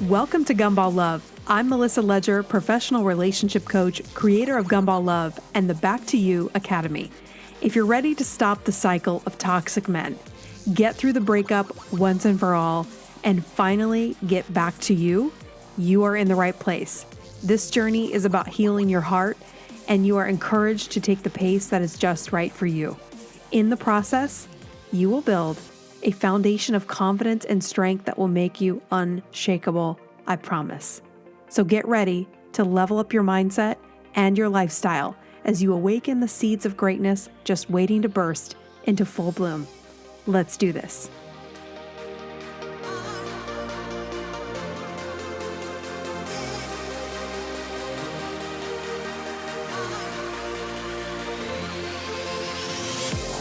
Welcome to Gumball Love. I'm Melissa Ledger, professional relationship coach, creator of Gumball Love and the Back to You Academy. If you're ready to stop the cycle of toxic men, get through the breakup once and for all, and finally get back to you, you are in the right place. This journey is about healing your heart, and you are encouraged to take the pace that is just right for you. In the process, you will build a foundation of confidence and strength that will make you unshakable, I promise. So get ready to level up your mindset and your lifestyle as you awaken the seeds of greatness just waiting to burst into full bloom. Let's do this.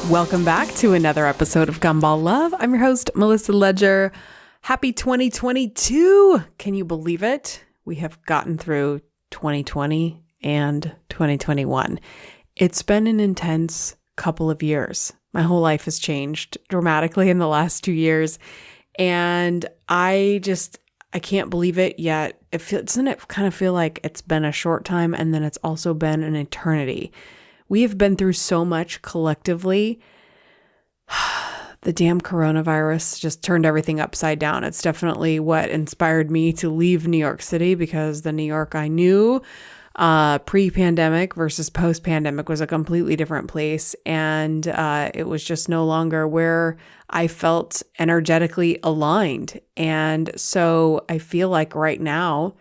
Welcome back to another episode of Gumball Love. I'm your host, Melissa Ledger. Happy 2022. Can you believe it? We have gotten through 2020 and 2021. It's been an intense couple of years. My whole life has changed dramatically in the last 2 years. And I can't believe it yet. Doesn't it kind of feel like it's been a short time and then it's also been an eternity? We have been through so much collectively. The damn coronavirus just turned everything upside down. It's definitely what inspired me to leave New York City, because the New York I knew pre-pandemic versus post-pandemic was a completely different place. And it was just no longer where I felt energetically aligned. And so I feel like right now,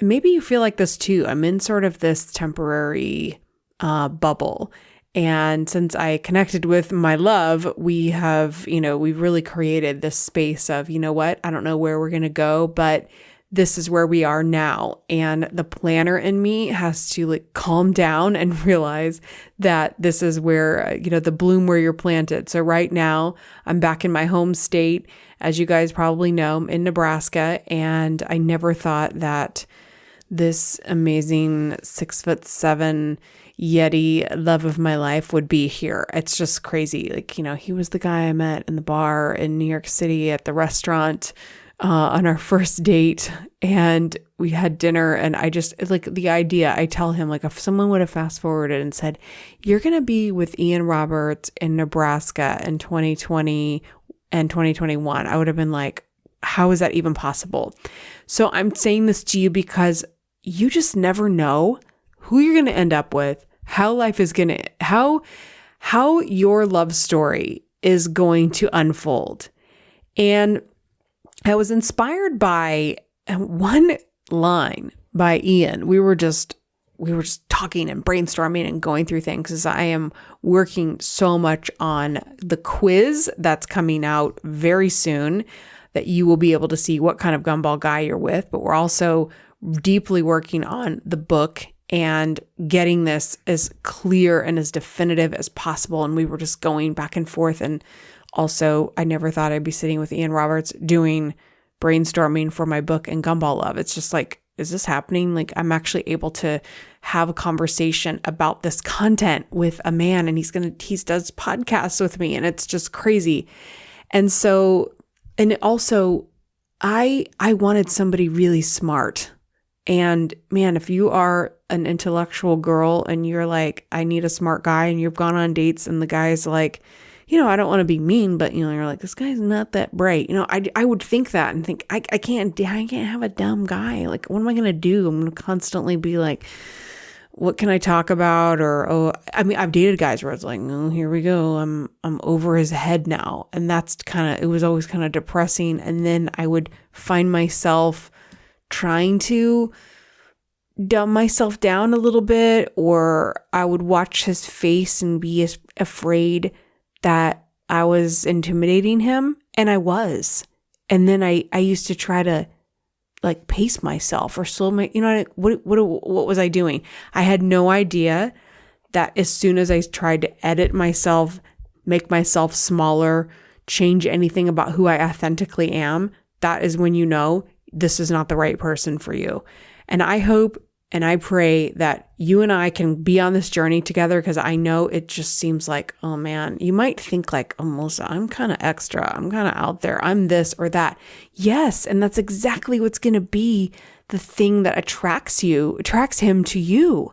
maybe you feel like this too, I'm in sort of this temporary bubble. And since I connected with my love, we have, we've really created this space of, you know what, I don't know where we're going to go, but this is where we are now. And the planner in me has to calm down and realize that this is where, the bloom where you're planted. So right now I'm back in my home state, as you guys probably know, I'm in Nebraska. And I never thought that this amazing 6'7" Yeti love of my life would be here. It's just crazy. He was the guy I met in the bar in New York City at the restaurant on our first date, and we had dinner, and I just the idea, I tell him, if someone would have fast forwarded and said, you're going to be with Ian Roberts in Nebraska in 2020 and 2021, I would have been like, how is that even possible? So I'm saying this to you because you just never know who you're going to end up with, how life is going to, how your love story is going to unfold. And I was inspired by one line by Ian. We were just talking and brainstorming and going through things, as I am working so much on the quiz that's coming out very soon, that you will be able to see what kind of gumball guy you're with. But we're also deeply working on the book and getting this as clear and as definitive as possible. And we were just going back and forth. And also, I never thought I'd be sitting with Ian Roberts doing brainstorming for my book and Gumball Love. It's just is this happening? I'm actually able to have a conversation about this content with a man, and he does podcasts with me, and it's just crazy. And so, and also, I wanted somebody really smart. And man, if you are an intellectual girl and you're like, I need a smart guy, and you've gone on dates and the guy's like, I don't want to be mean, but you're like, this guy's not that bright. I would think that and think, I can't have a dumb guy. What am I going to do? I'm going to constantly be like, what can I talk about? Or, I've dated guys where it's like, oh, here we go. I'm over his head now. And it was always kind of depressing. And then I would find myself trying to dumb myself down a little bit, or I would watch his face and be afraid that I was intimidating him, and I was. And then I used to try to pace myself or slow my, what was I doing? I had no idea that as soon as I tried to edit myself, make myself smaller, change anything about who I authentically am, that is when this is not the right person for you. And I hope And I pray that you and I can be on this journey together, because I know it just seems like, oh man, you might think like, oh, Melissa, I'm kind of extra. I'm kind of out there. I'm this or that. Yes. And that's exactly what's going to be the thing that attracts him to you.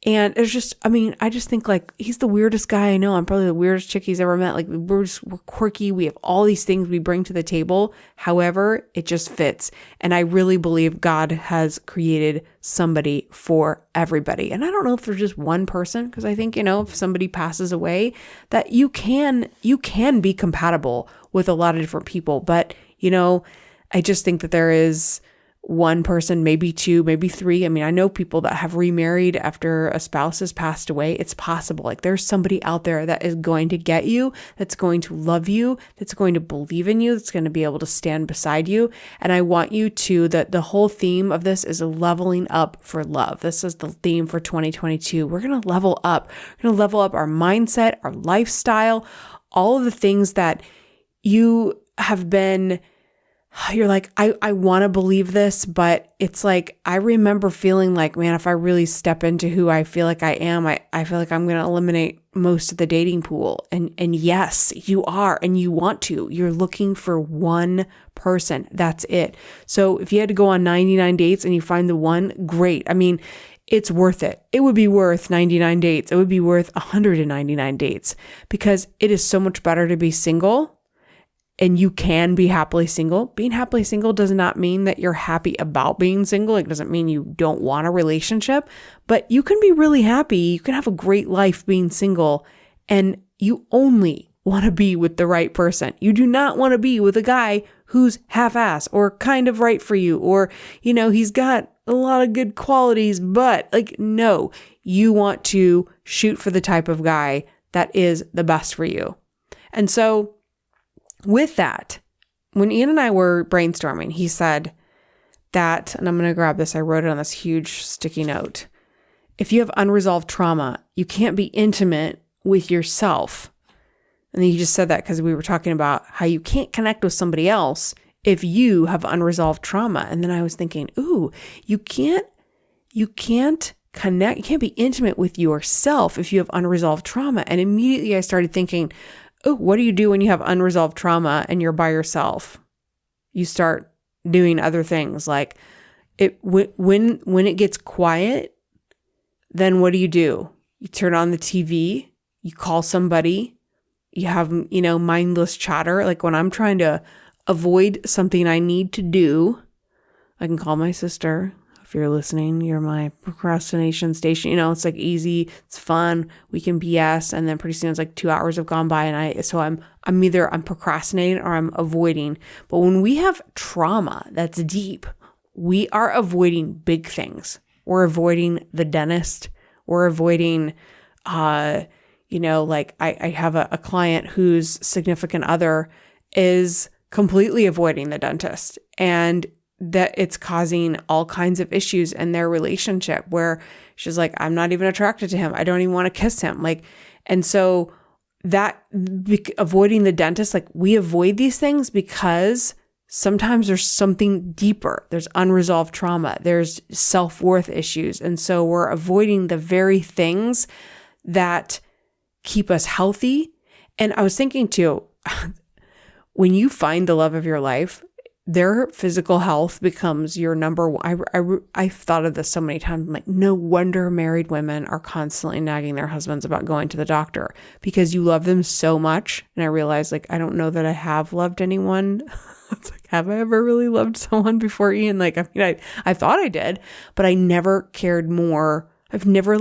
And it's just, I just think like he's the weirdest guy I know. I'm probably the weirdest chick he's ever met. Like we're quirky. We have all these things we bring to the table. However, it just fits. And I really believe God has created somebody for everybody. And I don't know if there's just one person, because I think, if somebody passes away, that you can be compatible with a lot of different people. But, I just think that there is one person, maybe two, maybe three. I know people that have remarried after a spouse has passed away. It's possible. Like there's somebody out there that is going to get you, that's going to love you, that's going to believe in you, that's going to be able to stand beside you. And I want you to, the whole theme of this is leveling up for love. This is the theme for 2022. We're going to level up. We're going to level up our mindset, our lifestyle, all of the things that you have been, you're like, I want to believe this, but it's like, I remember feeling like, man, if I really step into who I feel like I am, I feel like I'm going to eliminate most of the dating pool. And yes, you are, and you want to. You're looking for one person. That's it. So if you had to go on 99 dates and you find the one, great. It's worth it. It would be worth 99 dates. It would be worth 199 dates, because it is so much better to be single. And you can be happily single. Being happily single does not mean that you're happy about being single. It doesn't mean you don't want a relationship, but you can be really happy. You can have a great life being single, and you only want to be with the right person. You do not want to be with a guy who's half-ass or kind of right for you, or, he's got a lot of good qualities, but no, you want to shoot for the type of guy that is the best for you. And so, with that, when Ian and I were brainstorming, he said that, and I'm going to grab this, I wrote it on this huge sticky note. If you have unresolved trauma, you can't be intimate with yourself. And then he just said that because we were talking about how you can't connect with somebody else if you have unresolved trauma. And then I was thinking, ooh, you can't connect, you can't be intimate with yourself if you have unresolved trauma. And immediately I started thinking, oh, what do you do when you have unresolved trauma and you're by yourself? You start doing other things like when it gets quiet, then what do? You turn on the TV, you call somebody, you have, mindless chatter. Like when I'm trying to avoid something I need to do, I can call my sister. If you're listening, you're my procrastination station. It's like easy, it's fun. We can BS, and then pretty soon it's like 2 hours have gone by, and I'm either procrastinating or I'm avoiding. But when we have trauma that's deep, we are avoiding big things. We're avoiding the dentist. We're avoiding, I have a client whose significant other is completely avoiding the dentist, and that it's causing all kinds of issues in their relationship where she's like, I'm not even attracted to him. I don't even want to kiss him. And so that avoiding the dentist, we avoid these things because sometimes there's something deeper. There's unresolved trauma. There's self-worth issues. And so we're avoiding the very things that keep us healthy. And I was thinking too, when you find the love of your life, their physical health becomes your number one. I've thought of this so many times. I'm like, no wonder married women are constantly nagging their husbands about going to the doctor, because you love them so much. And I realized, I don't know that I have loved anyone. It's like, have I ever really loved someone before Ian? I thought I did, but I never cared more. I've never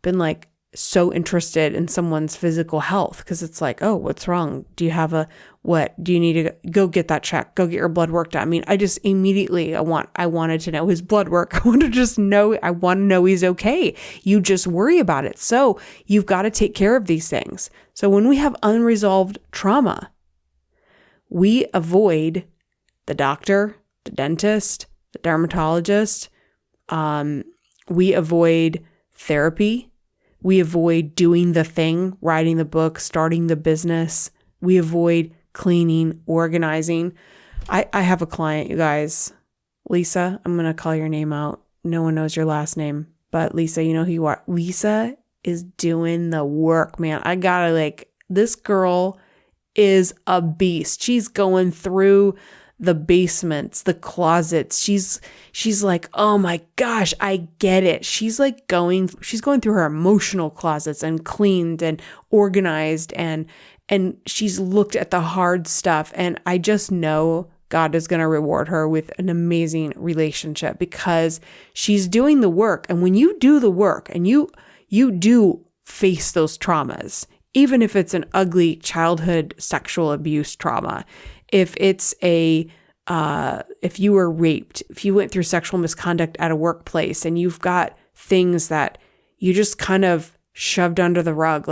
been so interested in someone's physical health, because it's like, oh, what's wrong? Do you have what? Do you need to go get that checked? Go get your blood work done. I just immediately, I wanted to know his blood work. I want to know he's okay. You just worry about it. So you've got to take care of these things. So when we have unresolved trauma, we avoid the doctor, the dentist, the dermatologist. We avoid therapy. We avoid doing the thing, writing the book, starting the business. We avoid cleaning, organizing. I have a client, you guys, Lisa, I'm going to call your name out. no one knows your last name, but Lisa, you know who you are. Lisa is doing the work, man. I gotta this girl is a beast. She's going through the basements, the closets. She's like, oh my gosh, I get it. She's going through her emotional closets and cleaned and organized and she's looked at the hard stuff. And I just know God is going to reward her with an amazing relationship because she's doing the work. And when you do the work and you do face those traumas, even if it's an ugly childhood sexual abuse trauma, if it's if you were raped, if you went through sexual misconduct at a workplace and you've got things that you just kind of shoved under the rug,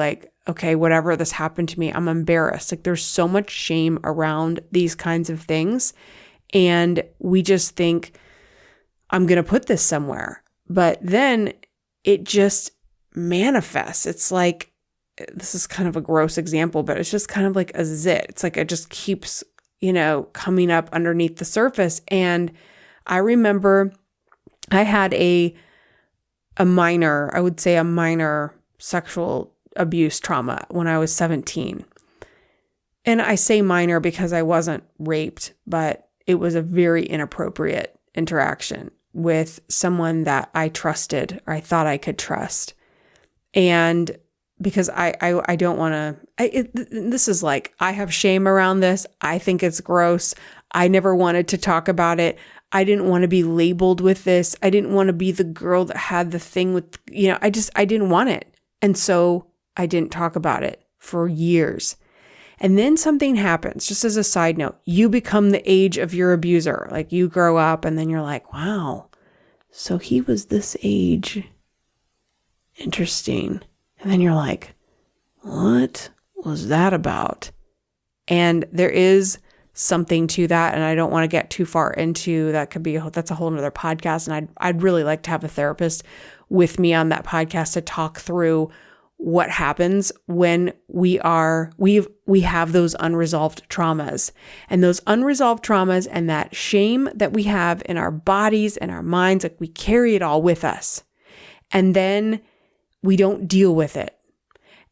okay, whatever, this happened to me, I'm embarrassed. There's so much shame around these kinds of things. And we just think, I'm going to put this somewhere. But then it just manifests. It's this is kind of a gross example, but it's just kind of like a zit. It's it just keeps, coming up underneath the surface. And I remember I had a minor sexual abuse trauma when I was 17. And I say minor because I wasn't raped, but it was a very inappropriate interaction with someone that I trusted or I thought I could trust. And because I don't want to, this is I have shame around this. I think it's gross. I never wanted to talk about it. I didn't want to be labeled with this. I didn't want to be the girl that had the thing with, I didn't want it. And so I didn't talk about it for years. And then something happens, just as a side note, you become the age of your abuser. You grow up and then you're like, wow, so he was this age. Interesting. And then you're like, what was that about? And there is something to that. And I don't want to get too far into that. That's a whole nother podcast. And I'd really like to have a therapist with me on that podcast to talk through what happens when we have those unresolved traumas. And those unresolved traumas and that shame that we have in our bodies and our minds, we carry it all with us. And then we don't deal with it.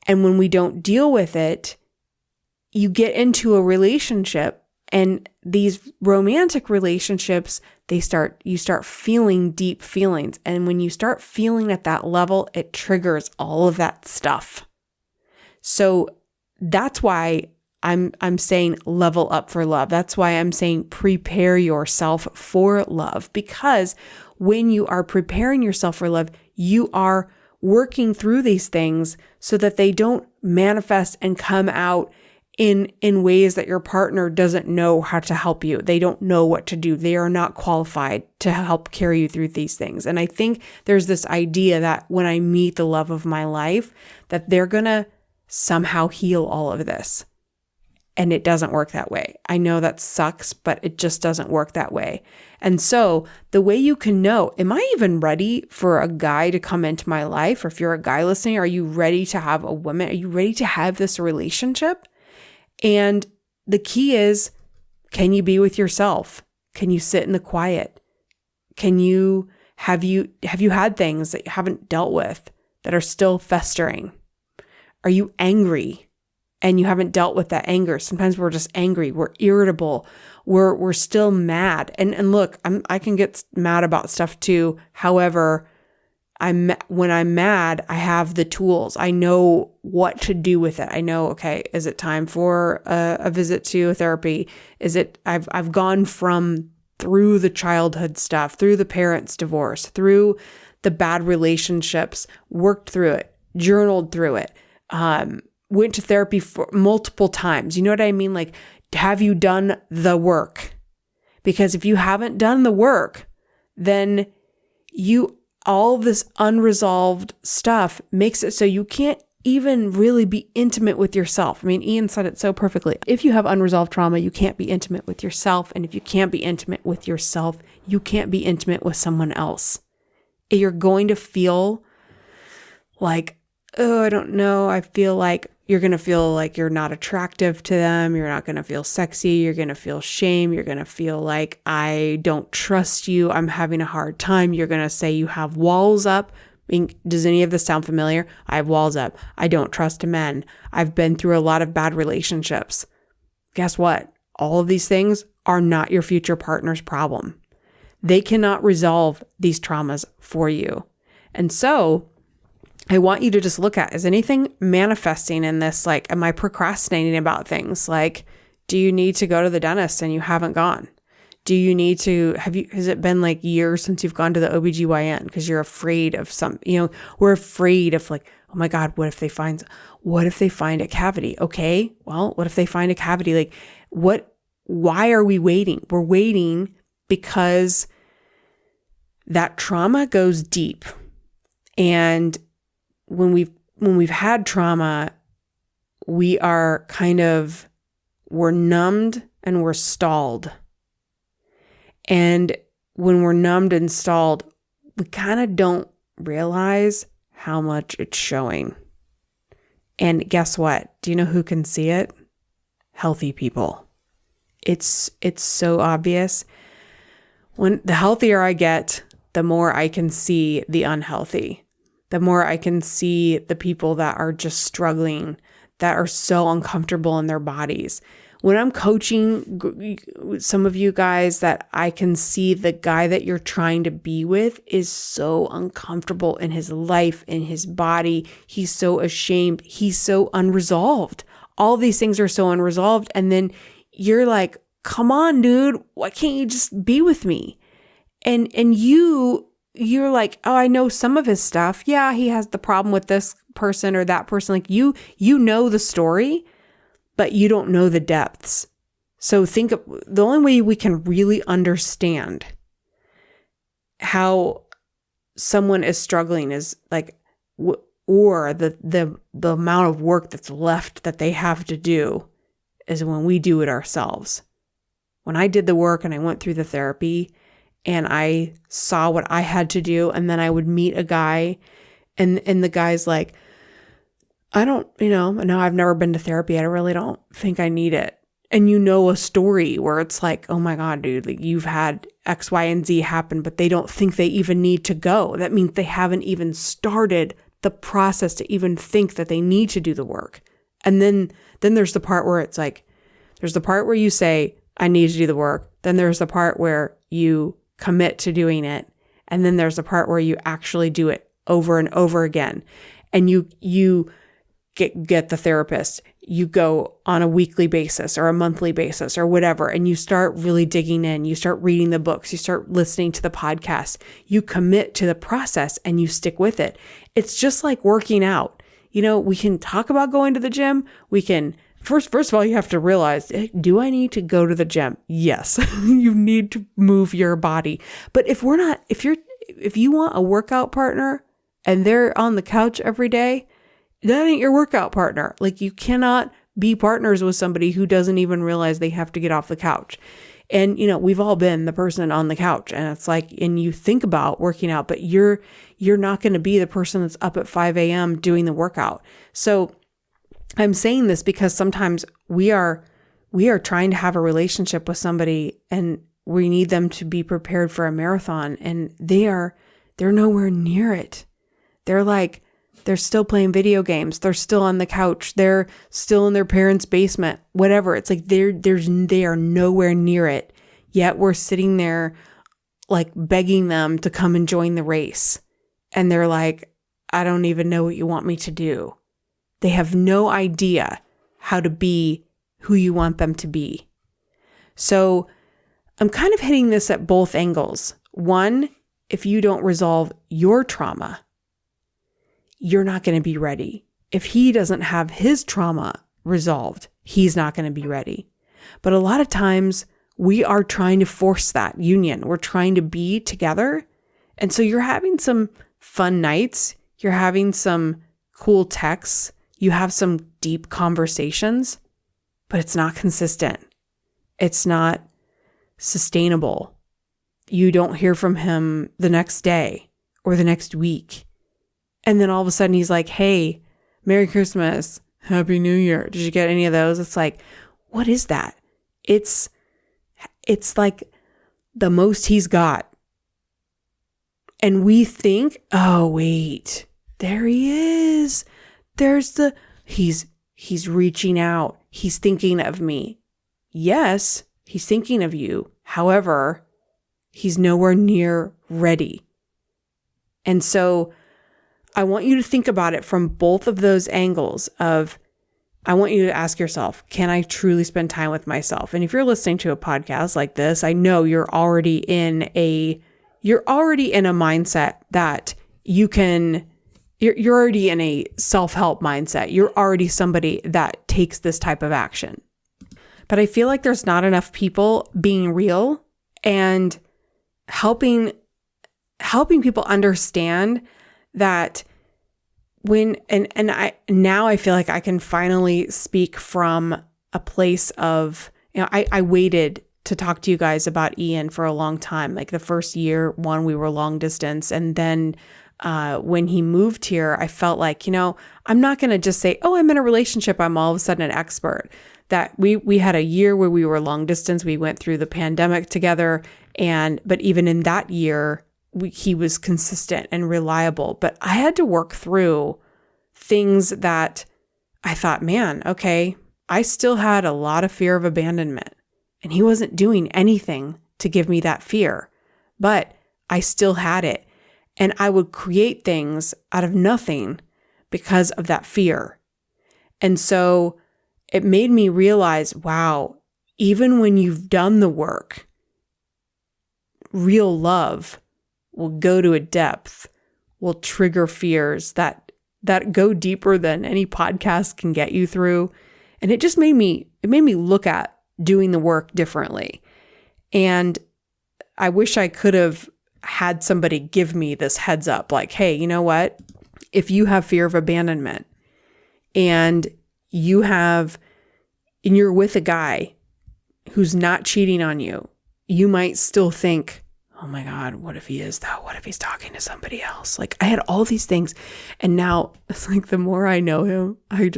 And when we don't deal with it, you get into a relationship, and these romantic relationships, you start feeling deep feelings. And when you start feeling at that level, it triggers all of that stuff. So that's why I'm saying level up for love. That's why I'm saying prepare yourself for love, because when you are preparing yourself for love, you are working through these things so that they don't manifest and come out in ways that your partner doesn't know how to help you. They don't know what to do. They are not qualified to help carry you through these things. And I think there's this idea that when I meet the love of my life, that they're going to somehow heal all of this. And it doesn't work that way. I know that sucks, but it just doesn't work that way. And so the way you can know, am I even ready for a guy to come into my life? Or if you're a guy listening, are you ready to have a woman? Are you ready to have this relationship? And the key is, can you be with yourself? Can you sit in the quiet? Have you had things that you haven't dealt with that are still festering? Are you angry and you haven't dealt with that anger? Sometimes we're just angry. We're irritable. We're still mad. And look, I can get mad about stuff too. However, when I'm mad, I have the tools. I know what to do with it. I know, okay, is it time for a visit to therapy? I've gone through the childhood stuff, through the parents' divorce, through the bad relationships, worked through it, journaled through it, went to therapy for multiple times. You know what I mean? Have you done the work? Because if you haven't done the work, then all this unresolved stuff makes it so you can't even really be intimate with yourself. I mean, Ian said it so perfectly. If you have unresolved trauma, you can't be intimate with yourself. And if you can't be intimate with yourself, you can't be intimate with someone else. You're going to feel like, oh, I don't know. I feel like you're going to feel like you're not attractive to them. You're not going to feel sexy. You're going to feel shame. You're going to feel like, I don't trust you. I'm having a hard time. You're going to say you have walls up. Does any of this sound familiar? I have walls up. I don't trust men. I've been through a lot of bad relationships. Guess what? All of these things are not your future partner's problem. They cannot resolve these traumas for you. And so I want you to just look at, is anything manifesting in this? Like, am I procrastinating about things? Like, do you need to go to the dentist and you haven't gone? Do you need to, has it been like years since you've gone to the OBGYN because you're afraid of we're afraid of like, oh my God, what if they find a cavity? Okay, well, what if they find a cavity? Like, why are we waiting? We're waiting because that trauma goes deep. And when we've had trauma, we're numbed and we're stalled. And when we're numbed and stalled, we kind of don't realize how much it's showing. And guess what? Do you know who can see it? Healthy people. It's so obvious. When the healthier I get, the more I can see the unhealthy. The more I can see the people that are just struggling, that are so uncomfortable in their bodies. When I'm coaching some of you guys, that I can see the guy that you're trying to be with is so uncomfortable in his life, in his body. He's so ashamed. He's so unresolved. All these things are so unresolved. And then you're like, come on, dude, why can't you just be with me? And you're like, oh, I know some of his stuff. Yeah, he has the problem with this person or that person. Like you know the story, but you don't know the depths. So think of the only way we can really understand how someone is struggling is like, or the amount of work that's left that they have to do is when we do it ourselves. When I did the work and I went through the therapy and I saw what I had to do, and then I would meet a guy and the guy's like, no, I've never been to therapy. I really don't think I need it. And you know a story where it's like, oh my God, dude, like you've had X, Y, and Z happen, but they don't think they even need to go. That means they haven't even started the process to even think that they need to do the work. And then there's the part where it's like, there's the part where you say, I need to do the work. Then there's the part where you commit to doing it. And then there's the part where you actually do it over and over again. And you get the therapist. You go on a weekly basis or a monthly basis or whatever, and you start really digging in. You start reading the books. You start listening to the podcast. You commit to the process and you stick with it. It's just like working out. We can talk about going to the gym. We can, first of all, you have to realize, do I need to go to the gym? Yes, you need to move your body. But if you want a workout partner and they're on the couch every day, that ain't your workout partner. Like you cannot be partners with somebody who doesn't even realize they have to get off the couch. And, we've all been the person on the couch, and it's like, and you think about working out, but you're not going to be the person that's up at 5 a.m. doing the workout. So I'm saying this because sometimes we are trying to have a relationship with somebody and we need them to be prepared for a marathon, and they're nowhere near it. They're still playing video games. They're still on the couch. They're still in their parents' basement, whatever. It's like they are nowhere near it. Yet we're sitting there like begging them to come and join the race. And they're like, I don't even know what you want me to do. They have no idea how to be who you want them to be. So I'm kind of hitting this at both angles. One, if you don't resolve your trauma, you're not going to be ready. If he doesn't have his trauma resolved, he's not going to be ready. But a lot of times we are trying to force that union. We're trying to be together. And so you're having some fun nights. You're having some cool texts. You have some deep conversations, but it's not consistent. It's not sustainable. You don't hear from him the next day or the next week. And then all of a sudden he's like, hey, Merry Christmas. Happy New Year. Did you get any of those? It's like, what is that? It's like the most he's got. And we think, oh, wait, there he is. He's reaching out. He's thinking of me. Yes, he's thinking of you. However, he's nowhere near ready. And so I want you to think about it from both of those angles of, I want you to ask yourself, can I truly spend time with myself? And if you're listening to a podcast like this, I know you're already in a mindset that you're already in a self-help mindset. You're already somebody that takes this type of action. But I feel like there's not enough people being real and helping people understand that I feel like I can finally speak from a place of, I waited to talk to you guys about Ian for a long time. Like the first year, we were long distance. And then when he moved here, I felt like, I'm not going to just say, oh, I'm in a relationship, I'm all of a sudden an expert. That we had a year where we were long distance. We went through the pandemic together. But even in that year, he was consistent and reliable. But I had to work through things that I thought, man, okay, I still had a lot of fear of abandonment. And he wasn't doing anything to give me that fear, but I still had it. And I would create things out of nothing because of that fear. And so it made me realize, wow, even when you've done the work, real love will go to a depth, will trigger fears that go deeper than any podcast can get you through. And it made me look at doing the work differently. And I wish I could have had somebody give me this heads up, like, hey, you know what? If you have fear of abandonment and you're with a guy who's not cheating on you, you might still think, oh my God, what if he is though? What if he's talking to somebody else? Like I had all these things. And now it's like, the more I know him, I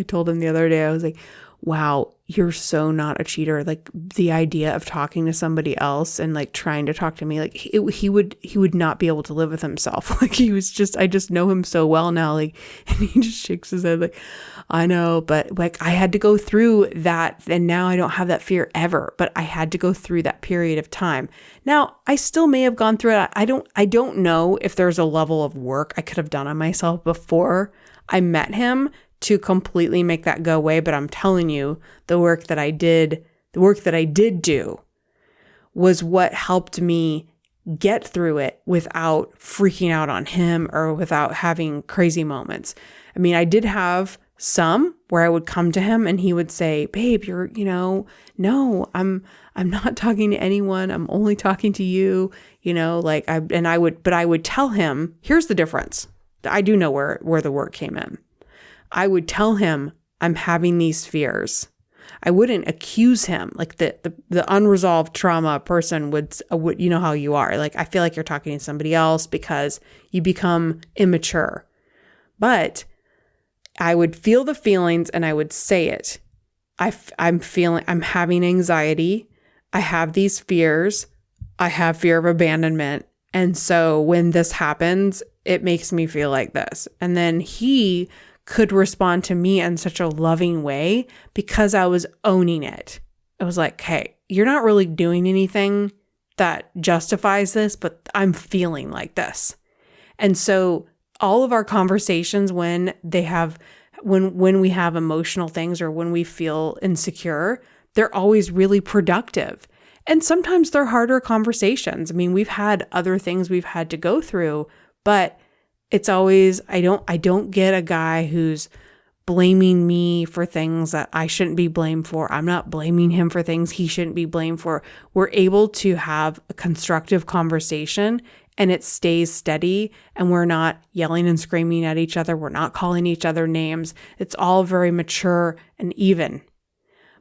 told him the other day, I was like, wow, you're so not a cheater. Like the idea of talking to somebody else and like trying to talk to me, like he would not be able to live with himself. Like I just know him so well now. Like, and he just shakes his head like, I know, but like I had to go through that. And now I don't have that fear ever, but I had to go through that period of time. Now I still may have gone through it. I don't know if there's a level of work I could have done on myself before I met him to completely make that go away. But I'm telling you, the work that I did do was what helped me get through it without freaking out on him or without having crazy moments. I mean, I did have some where I would come to him and he would say, babe, no, I'm not talking to anyone. I'm only talking to you, I would tell him, here's the difference. I do know where the work came in. I would tell him I'm having these fears. I wouldn't accuse him. Like the unresolved trauma person would, you know how you are. Like, I feel like you're talking to somebody else because you become immature. But I would feel the feelings and I would say it. I'm having anxiety. I have these fears. I have fear of abandonment. And so when this happens, it makes me feel like this. And then he could respond to me in such a loving way because I was owning it. I was like, hey, you're not really doing anything that justifies this, but I'm feeling like this. And so all of our conversations when we have emotional things or when we feel insecure, they're always really productive. And sometimes they're harder conversations. I mean, we've had other things we've had to go through, but it's always, I don't get a guy who's blaming me for things that I shouldn't be blamed for. I'm not blaming him for things he shouldn't be blamed for. We're able to have a constructive conversation and it stays steady and we're not yelling and screaming at each other. We're not calling each other names. It's all very mature and even.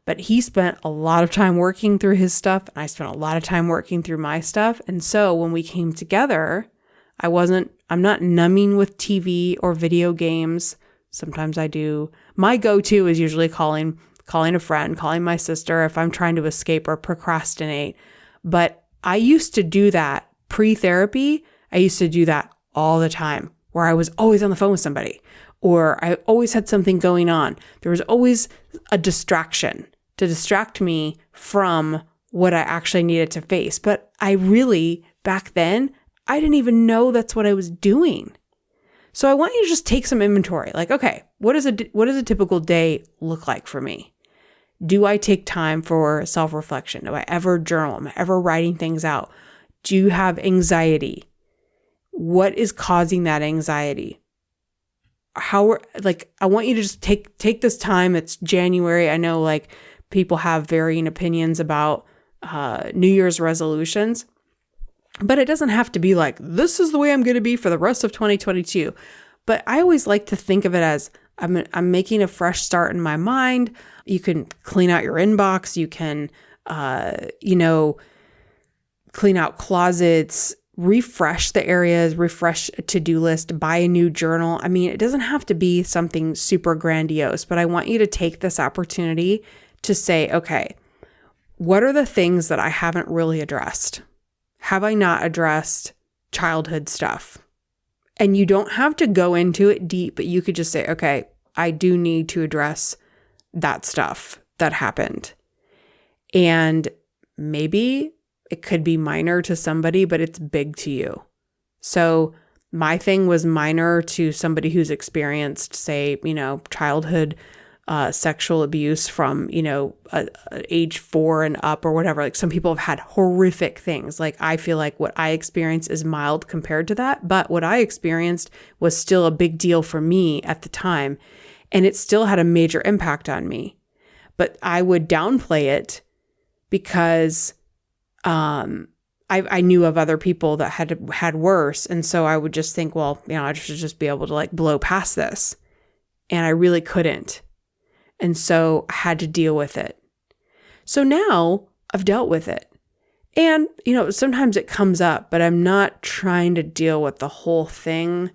But he spent a lot of time working through his stuff and I spent a lot of time working through my stuff. And so when we came together, I'm not numbing with TV or video games Sometimes I do. My go-to is usually calling a friend, calling my sister if I'm trying to escape or procrastinate. But I used to do that pre-therapy. I used to do that all the time, where I was always on the phone with somebody, or I always had something going on. There was always a distraction to distract me from what I actually needed to face. But I really, back then, I didn't even know that's what I was doing. So I want you to just take some inventory. Like, okay, what does a typical day look like for me? Do I take time for self-reflection? Do I ever journal? Am I ever writing things out? Do you have anxiety? What is causing that anxiety? I want you to just take this time. It's January. I know like people have varying opinions about New Year's resolutions, but it doesn't have to be like, this is the way I'm going to be for the rest of 2022. But I always like to think of it as I'm making a fresh start in my mind. You can clean out your inbox. You can, clean out closets, refresh the areas, refresh a to-do list, buy a new journal. I mean, it doesn't have to be something super grandiose, but I want you to take this opportunity to say, okay, what are the things that I haven't really addressed? Have I not addressed childhood stuff? And you don't have to go into it deep, but you could just say, okay, I do need to address that stuff that happened. And maybe it could be minor to somebody, but it's big to you. So my thing was minor to somebody who's experienced, say, childhood sexual abuse from, age 4 and up or whatever. Like some people have had horrific things. Like I feel like what I experienced is mild compared to that, but what I experienced was still a big deal for me at the time. And it still had a major impact on me. But I would downplay it because I knew of other people that had worse. And so I would just think, well, I should just be able to like blow past this. And I really couldn't. And so I had to deal with it. So now I've dealt with it. And, sometimes it comes up, but I'm not trying to deal with the whole thing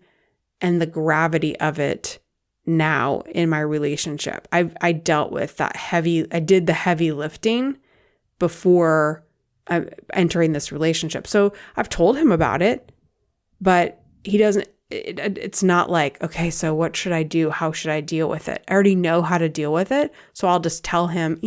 and the gravity of it now in my relationship. I dealt with I did the heavy lifting before entering this relationship. So I've told him about it, but he doesn't, it's not like, okay, so what should I do? How should I deal with it? I already know how to deal with it. So I'll just tell him,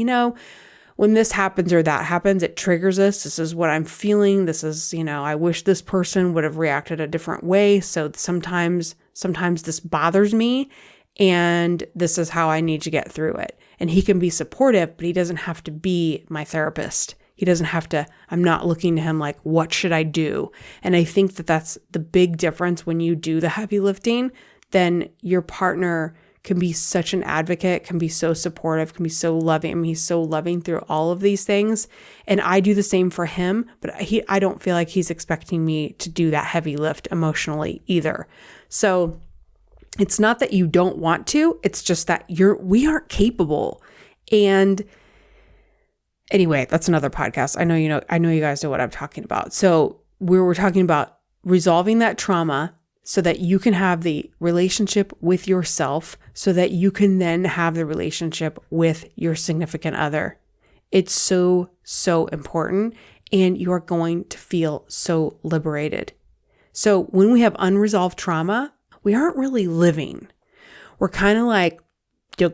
when this happens or that happens, it triggers us. This is what I'm feeling. This is, I wish this person would have reacted a different way. So sometimes this bothers me and this is how I need to get through it. And he can be supportive, but he doesn't have to be my therapist. He doesn't have to, I'm not looking to him like, what should I do? And I think that that's the big difference when you do the heavy lifting. Then your partner can be such an advocate, can be so supportive, can be so loving. I mean, he's so loving through all of these things. And I do the same for him, but I don't feel like he's expecting me to do that heavy lift emotionally either. So it's not that you don't want to, it's just that we aren't capable. And anyway, that's another podcast. I know you guys know what I'm talking about. So we're talking about resolving that trauma so that you can have the relationship with yourself, so that you can then have the relationship with your significant other. It's so, so important, and you are going to feel so liberated. So when we have unresolved trauma, we aren't really living. We're kind of like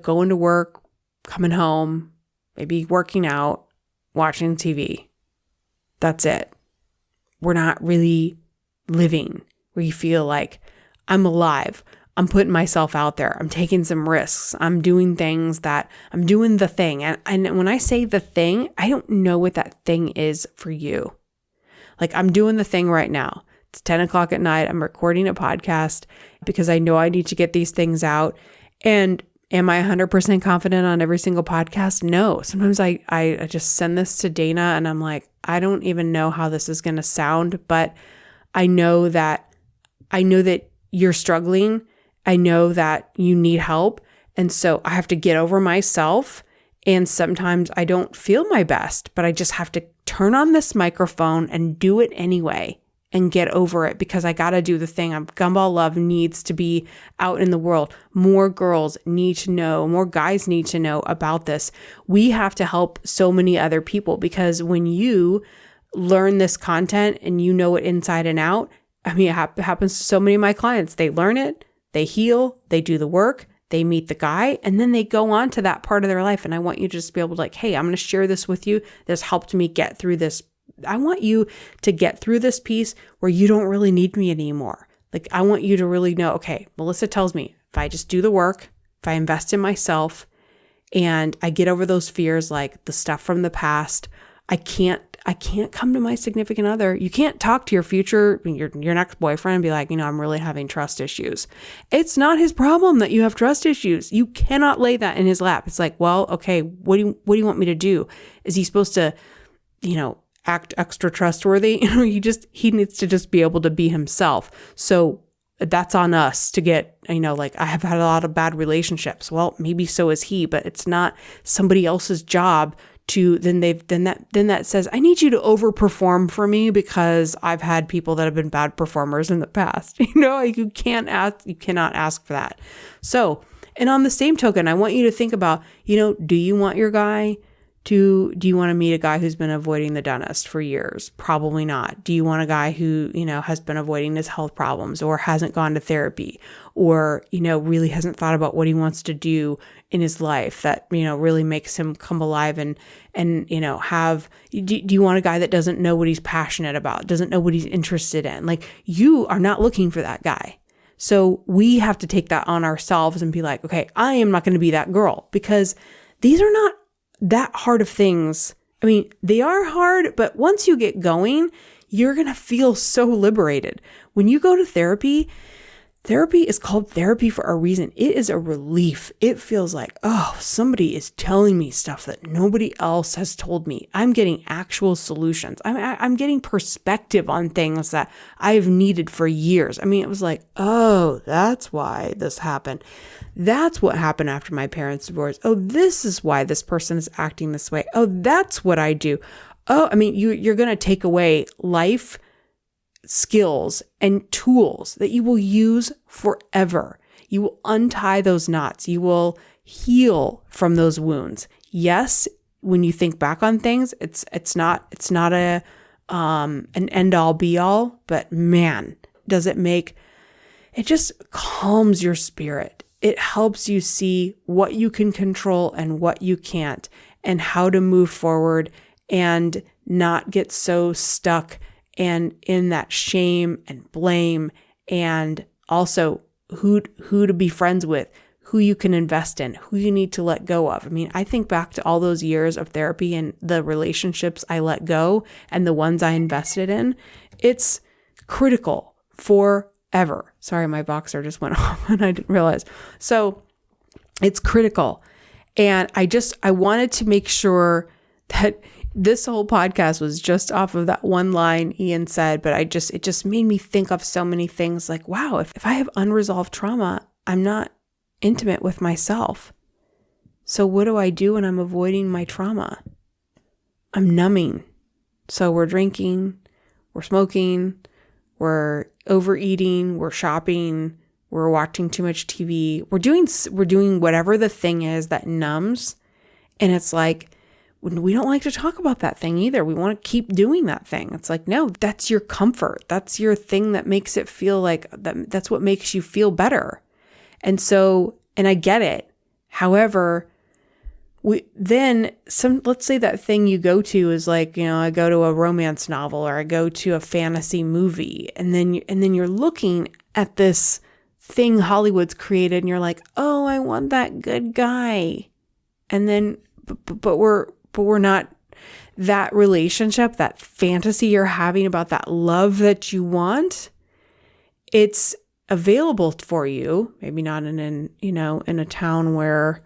going to work, coming home, maybe working out, watching TV. That's it. We're not really living, where you feel like I'm alive. I'm putting myself out there. I'm taking some risks. I'm doing things that I'm doing the thing. And when I say the thing, I don't know what that thing is for you. Like I'm doing the thing right now. It's 10 o'clock at night. I'm recording a podcast because I know I need to get these things out. And am I 100% confident on every single podcast? No. Sometimes I just send this to Dana and I'm like, I don't even know how this is going to sound, but I know that you're struggling. I know that you need help. And so I have to get over myself. And sometimes I don't feel my best, but I just have to turn on this microphone and do it anyway. and get over it because I got to do the thing. Gumball Love needs to be out in the world. More girls need to know, more guys need to know about this. We have to help so many other people because when you learn this content and you know it inside and out, I mean, it happens to so many of my clients. They learn it, they heal, they do the work, they meet the guy, and then they go on to that part of their life. And I want you to just be able to like, hey, I'm going to share this with you. This helped me get through this. I want you to get through this piece where you don't really need me anymore. Like, I want you to really know, okay, Melissa tells me if I just do the work, if I invest in myself and I get over those fears, like the stuff from the past, I can't come to my significant other. You can't talk to your future, your next boyfriend and be like, I'm really having trust issues. It's not his problem that you have trust issues. You cannot lay that in his lap. It's like, well, okay, what do you want me to do? Is he supposed to, act extra trustworthy? He needs to just be able to be himself. So that's on us to get, like I have had a lot of bad relationships. Well, maybe so is he, but it's not somebody else's job to then that says, I need you to overperform for me because I've had people that have been bad performers in the past. You cannot ask for that. So, and on the same token, I want you to think about, do you want your guy do you want to meet a guy who's been avoiding the dentist for years? Probably not. Do you want a guy who, has been avoiding his health problems or hasn't gone to therapy or, really hasn't thought about what he wants to do in his life that, really makes him come alive and do you want a guy that doesn't know what he's passionate about, doesn't know what he's interested in? Like, you are not looking for that guy. So we have to take that on ourselves and be like, okay, I am not going to be that girl because these are not that hard of things. I mean, they are hard, but once you get going, you're going to feel so liberated. When you go to therapy is called therapy for a reason. It is a relief. It feels like, oh, somebody is telling me stuff that nobody else has told me. I'm getting actual solutions. I'm getting perspective on things that I've needed for years. I mean, it was like, oh, that's why this happened. That's what happened after my parents' divorce. Oh, this is why this person is acting this way. Oh, that's what I do. Oh, I mean, you're going to take away life skills and tools that you will use forever. You will untie those knots. You will heal from those wounds. Yes, when you think back on things, it's not an end all be all, but man, it just calms your spirit. It helps you see what you can control and what you can't and how to move forward and not get so stuck and in that shame and blame, and also who to be friends with, who you can invest in, who you need to let go of. I mean, I think back to all those years of therapy and the relationships I let go and the ones I invested in. It's critical forever. Sorry, my boxer just went off and I didn't realize. So it's critical. And I wanted to make sure that this whole podcast was just off of that one line Ian said, but it just made me think of so many things like, wow, if I have unresolved trauma, I'm not intimate with myself. So what do I do when I'm avoiding my trauma? I'm numbing. So we're drinking, we're smoking, we're overeating, we're shopping, we're watching too much TV. We're doing whatever the thing is that numbs. And it's like, we don't like to talk about that thing either. We want to keep doing that thing. It's like, no, that's your comfort. That's your thing that makes it feel like that's what makes you feel better. And I get it. However, let's say that thing you go to is like, I go to a romance novel or I go to a fantasy movie, and then you're looking at this thing Hollywood's created and you're like, oh, I want that good guy. And then, but we're not, that relationship, that fantasy you're having about that love that you want, it's available for you. Maybe not in a town where,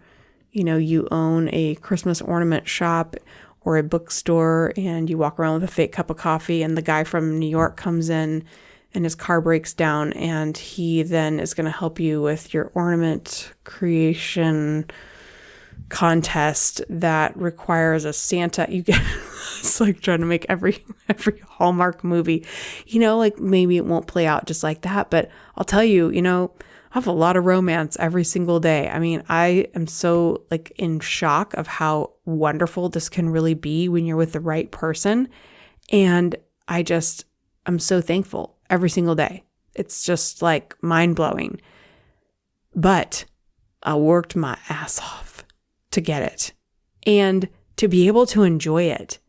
you own a Christmas ornament shop or a bookstore and you walk around with a fake cup of coffee and the guy from New York comes in and his car breaks down and he then is going to help you with your ornament creation contest that requires a Santa. It's like trying to make every Hallmark movie, like maybe it won't play out just like that. But I'll tell you, I have a lot of romance every single day. I mean, I am so like in shock of how wonderful this can really be when you're with the right person. And I'm so thankful every single day. It's just like mind blowing. But I worked my ass off to get it and to be able to enjoy it.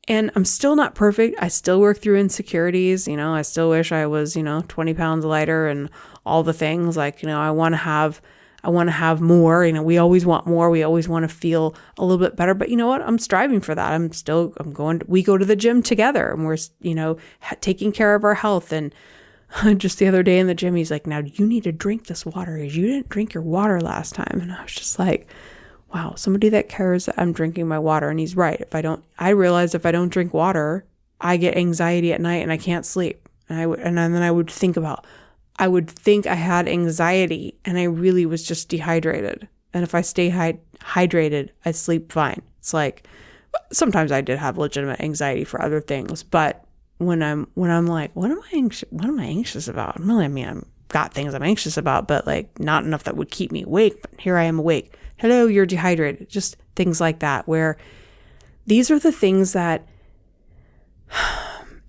And I'm still not perfect. I still work through insecurities. I still wish I was, 20 pounds lighter and all the things like, I want to have more. We always want more. We always want to feel a little bit better. But you know what? I'm striving for that. We go to the gym together and we're, taking care of our health. And just the other day in the gym, he's like, now you need to drink this water because you didn't drink your water last time. And I was just like, wow, somebody that cares that I'm drinking my water. And he's right. I realized if I don't drink water, I get anxiety at night and I can't sleep. And then I would think I had anxiety and I really was just dehydrated. And if I stay hydrated, I sleep fine. It's like, sometimes I did have legitimate anxiety for other things, but when I'm like, what am I anxious about? I've got things I'm anxious about, but like not enough that would keep me awake. But here I am awake. Hello, you're dehydrated. Just things like that, where these are the things that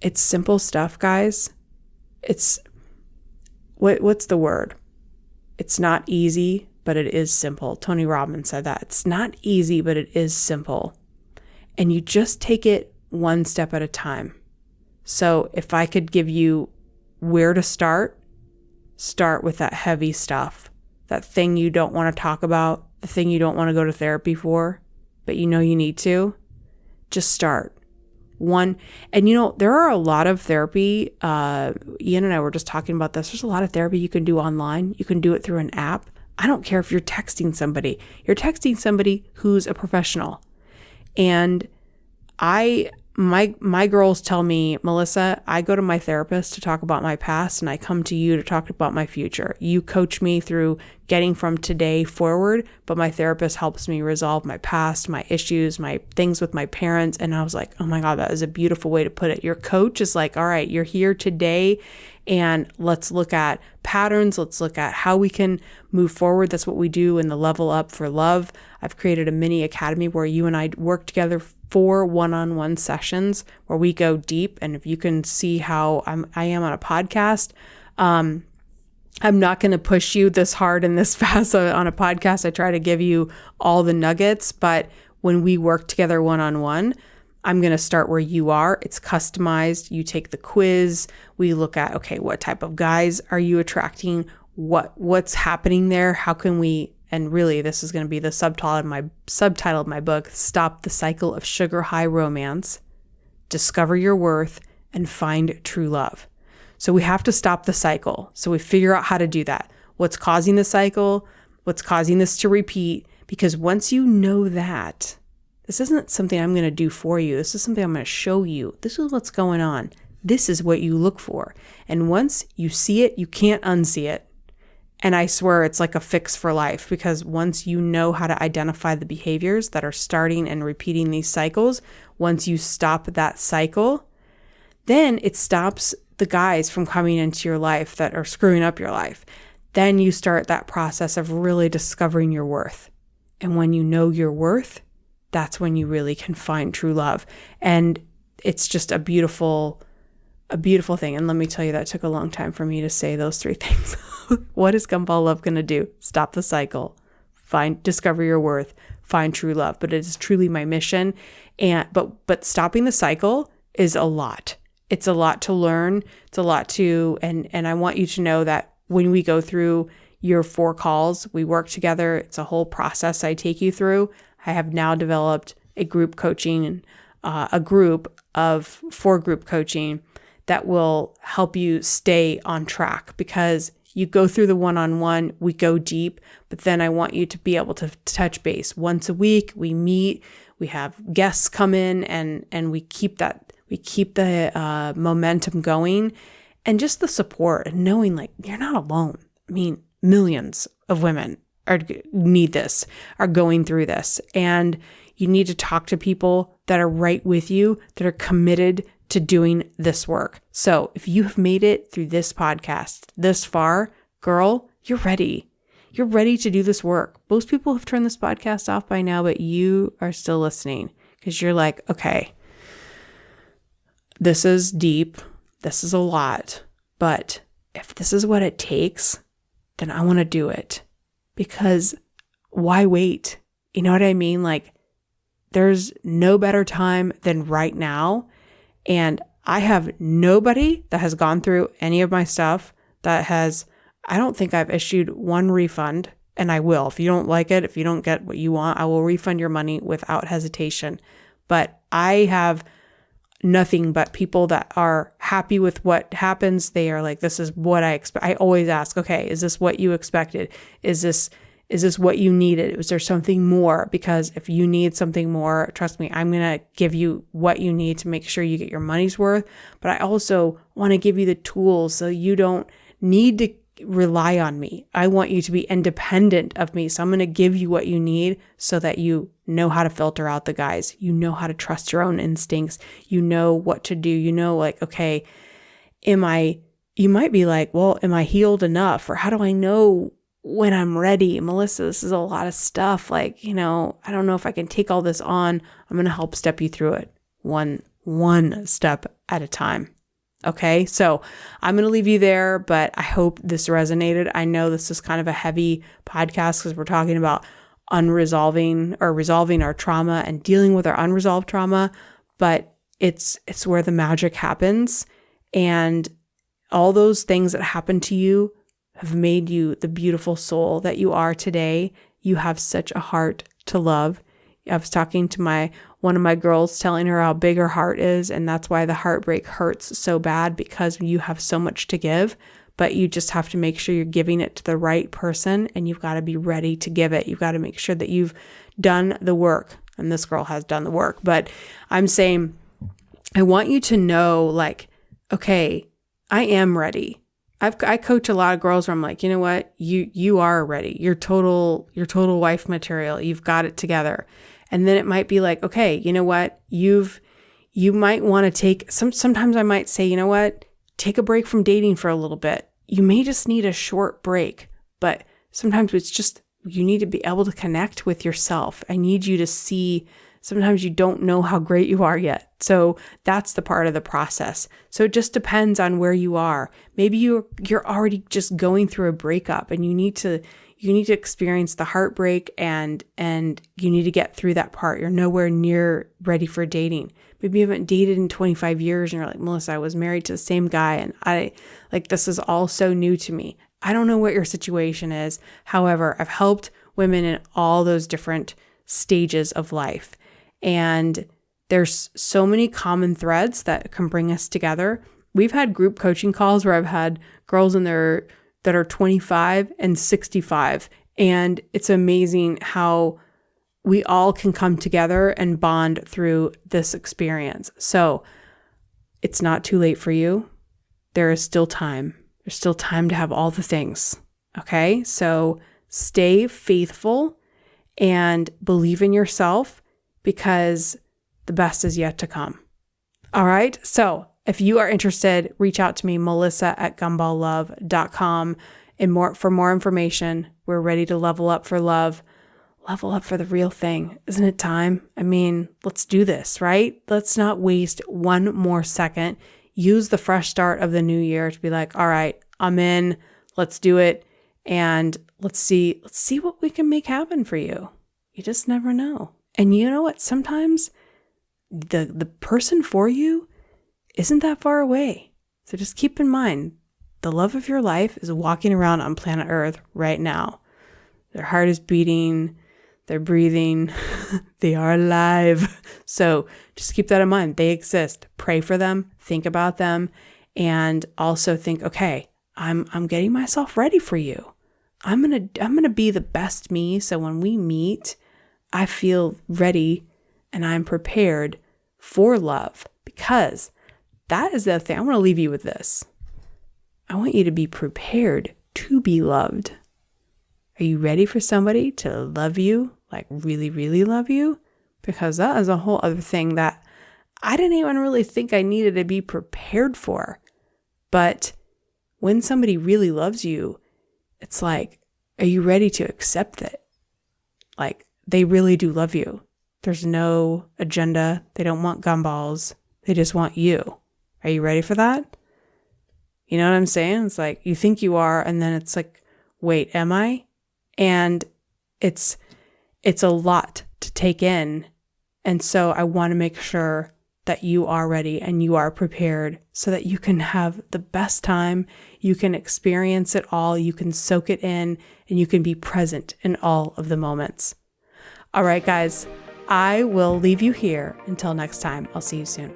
it's simple stuff, guys. It's what's the word? It's not easy, but it is simple. Tony Robbins said that. It's not easy, but it is simple. And you just take it one step at a time. So if I could give you where to start with that heavy stuff, that thing you don't want to talk about, the thing you don't want to go to therapy for, but you need to, just start. One, and there are a lot of therapy, Ian and I were just talking about this, there's a lot of therapy you can do online. You can do it through an app. I don't care if you're texting somebody. You're texting somebody who's a professional. And my girls tell me, Melissa, I go to my therapist to talk about my past and I come to you to talk about my future. You coach me through getting from today forward, but my therapist helps me resolve my past, my issues, my things with my parents. And I was like, oh my God, that is a beautiful way to put it. Your coach is like, all right, you're here today and let's look at patterns. Let's look at how we can move forward. That's what we do in the Level Up for Love. I've created a mini academy where you and I work together 4 one-on-one sessions where we go deep. And if you can see how I am on a podcast, I'm not going to push you this hard and this fast on a podcast. I try to give you all the nuggets, but when we work together one-on-one, I'm going to start where you are. It's customized. You take the quiz. We look at, okay, what type of guys are you attracting? What's happening there? How can we, and really this is going to be the subtitle of my book, Stop the Cycle of Sugar High Romance, Discover Your Worth, and Find True Love. So we have to stop the cycle. So we figure out how to do that. What's causing the cycle? What's causing this to repeat? Because once you know that, this isn't something I'm going to do for you. This is something I'm going to show you. This is what's going on. This is what you look for. And once you see it, you can't unsee it. And I swear it's like a fix for life, because once you know how to identify the behaviors that are starting and repeating these cycles, once you stop that cycle, then it stops the guys from coming into your life that are screwing up your life. Then you start that process of really discovering your worth. And when you know your worth, that's when you really can find true love. And it's just a beautiful thing. And let me tell you, that took a long time for me to say those 3 things. What is Gumball Love going to do? Stop the cycle, discover your worth, find true love. But it is truly my mission. But stopping the cycle is a lot. It's a lot to learn. It's a lot to, and I want you to know that when we go through your 4 calls, we work together. It's a whole process I take you through. I have now developed a group coaching, a group of 4 group coaching that will help you stay on track, because you go through the one-on-one, we go deep, but then I want you to be able to touch base once a week. We meet, we have guests come in, and we keep the momentum going, and just the support and knowing like you're not alone. I mean, millions of women need this, are going through this. And You need to talk to people that are right with you, that are committed to doing this work. So if you have made it through this podcast this far, girl, you're ready. You're ready to do this work. Most people have turned this podcast off by now, but you are still listening because you're like, okay, this is deep. This is a lot. But if this is what it takes, then I want to do it. Because why wait? You know what I mean? Like, there's no better time than right now. And I have nobody that has gone through any of my stuff that has, I don't think I've issued one refund, and I will. If you don't like it, if you don't get what you want, I will refund your money without hesitation. But I have nothing but people that are happy with what happens. They are like, this is what I expect. I always ask, okay, is this what you expected? Is this what you needed? Was there something more? Because if you need something more, trust me, I'm going to give you what you need to make sure you get your money's worth. But I also want to give you the tools so you don't need to rely on me. I want you to be independent of me. So I'm going to give you what you need so that you know how to filter out the guys. You know how to trust your own instincts. You know what to do. You know, like, okay, you might be like, well, am I healed enough? Or how do I know when I'm ready? Melissa, this is a lot of stuff. Like, I don't know if I can take all this on. I'm going to help step you through it one step at a time. Okay, so I'm going to leave you there, but I hope this resonated. I know this is kind of a heavy podcast because we're talking about resolving our trauma and dealing with our unresolved trauma, but it's where the magic happens. And all those things that happened to you have made you the beautiful soul that you are today. You have such a heart to love. I was talking to one of my girls, telling her how big her heart is, and that's why the heartbreak hurts so bad, because you have so much to give, but you just have to make sure you're giving it to the right person, and you've got to be ready to give it. You've got to make sure that you've done the work, and this girl has done the work. But I'm saying, I want you to know, like, okay, I am ready. I coach a lot of girls where I'm like, you know what, you are ready. You're total wife material. You've got it together. And then it might be like, okay, you know what, you might want to take sometimes I might say, you know what, take a break from dating for a little bit. You may just need a short break, but sometimes it's just, you need to be able to connect with yourself. I need you to see, sometimes you don't know how great you are yet. So that's the part of the process. So it just depends on where you are. Maybe you're already just going through a breakup and you need to experience the heartbreak and you need to get through that part. You're nowhere near ready for dating. Maybe you haven't dated in 25 years and you're like, Melissa, I was married to the same guy and this is all so new to me. I don't know what your situation is. However, I've helped women in all those different stages of life. And there's so many common threads that can bring us together. We've had group coaching calls where I've had girls that are 25 and 65. And it's amazing how we all can come together and bond through this experience. So it's not too late for you. There is still time. There's still time to have all the things. Okay? So stay faithful and believe in yourself, because the best is yet to come. All right. So if you are interested, reach out to me, melissa@gumballlove.com. And for more information. We're ready to level up for love, level up for the real thing. Isn't it time? I mean, let's do this, right? Let's not waste one more second. Use the fresh start of the new year to be like, all right, I'm in, let's do it. And let's see what we can make happen for you. You just never know. And you know what? Sometimes the person for you isn't that far away. So just keep in mind, the love of your life is walking around on planet Earth right now. Their heart is beating, they're breathing, they are alive. So just keep that in mind. They exist. Pray for them, think about them, and also think, okay, I'm getting myself ready for you. I'm gonna be the best me. So when we meet, I feel ready and I'm prepared for love, because that is the thing. I want to leave you with this. I want you to be prepared to be loved. Are you ready for somebody to love you, like really, really love you? because that is a whole other thing that I didn't even really think I needed to be prepared for. But when somebody really loves you, it's like, are you ready to accept it? Like, they really do love you. There's no agenda. They don't want gumballs. They just want you. Are you ready for that? You know what I'm saying? It's like, you think you are, and then it's like, wait, am I? And it's a lot to take in. And so I want to make sure that you are ready and you are prepared so that you can have the best time. You can experience it all. You can soak it in, and you can be present in all of the moments. All right, guys, I will leave you here until next time. I'll see you soon.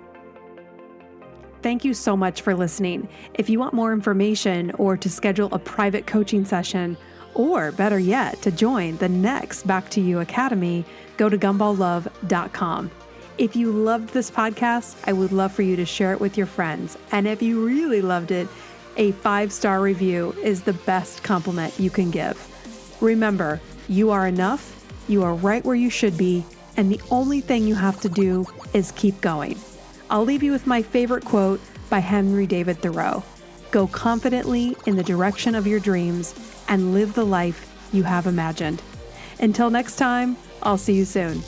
Thank you so much for listening. If you want more information or to schedule a private coaching session, or better yet, to join the next Back to You Academy, go to gumballlove.com. If you loved this podcast, I would love for you to share it with your friends. And if you really loved it, a 5-star review is the best compliment you can give. Remember, you are enough, you are right where you should be, and the only thing you have to do is keep going. I'll leave you with my favorite quote by Henry David Thoreau. Go confidently in the direction of your dreams and live the life you have imagined. Until next time, I'll see you soon.